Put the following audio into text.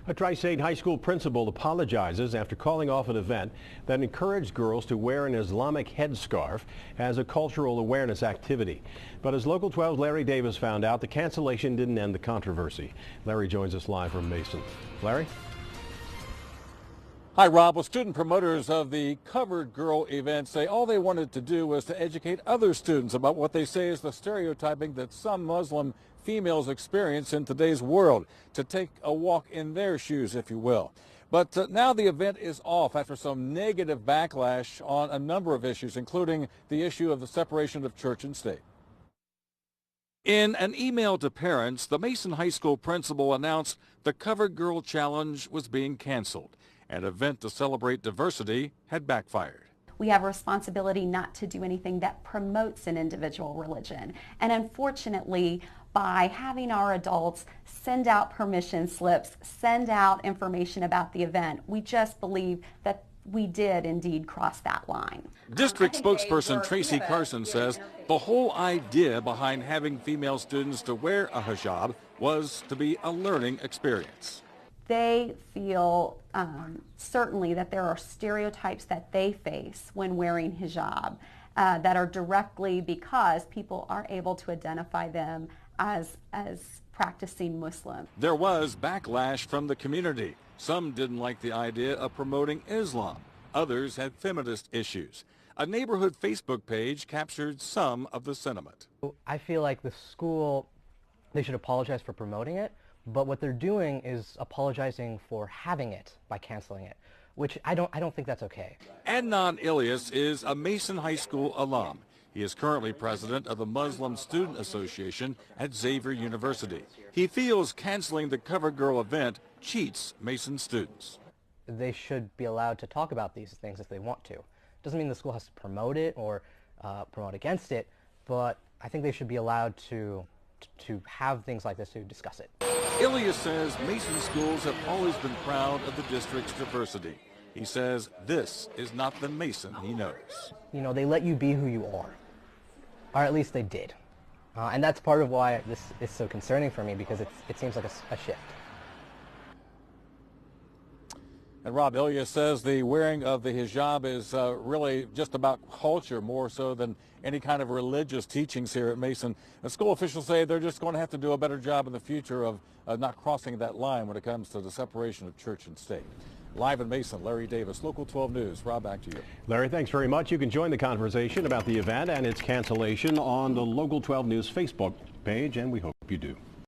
A Tri-State high school principal apologizes after calling off an event that encouraged girls to wear an Islamic headscarf as a cultural awareness activity. But as Local 12's Larry Davis found out, the cancellation didn't end the controversy. Larry joins us live from Mason. Larry? Hi, Rob. Well, student promoters of the Covered Girl event say all they wanted to do was to educate other students about what they say is the stereotyping that some Muslim females experience in today's world, to take a walk in their shoes, if you will. But now the event is off after some negative backlash on a number of issues, including the issue of the separation of church and state. In an email to parents, the Mason High School principal announced the Covered Girl Challenge was being canceled. An event to celebrate diversity had backfired. We have a responsibility not to do anything that promotes an individual religion. And unfortunately, by having our adults send out permission slips, send out information about the event, we just believe that we did indeed cross that line. District spokesperson Tracy Carson says the whole idea behind having female students to wear a hijab was to be a learning experience. They feel certainly that there are stereotypes that they face when wearing hijab that are directly because people are able to identify them as practicing Muslim. There was backlash from the community. Some didn't like the idea of promoting Islam. Others had feminist issues. A neighborhood Facebook page captured some of the sentiment. I feel like the school, they should apologize for promoting it, but what they're doing is apologizing for having it by canceling it, which I don't think that's okay. Adnan Ilyas is a Mason High School alum. He is currently president of the Muslim Student Association at Xavier University. He feels canceling the Covered Girl event cheats Mason students. They should be allowed to talk about these things if they want to. Doesn't mean the school has to promote it or promote against it, but I think they should be allowed to have things like this to discuss it. Ilyas says Mason schools have always been proud of the district's diversity. He says this is not the Mason he knows. You know, they let you be who you are, or at least they did. And that's part of why this is so concerning for me, because it seems like a shift. And Rob, Ilyas says the wearing of the hijab is really just about culture more so than any kind of religious teachings here at Mason. The school officials say they're just going to have to do a better job in the future of not crossing that line when it comes to the separation of church and state. Live in Mason, Larry Davis, Local 12 News. Rob, back to you. Larry, thanks very much. You can join the conversation about the event and its cancellation on the Local 12 News Facebook page, and we hope you do.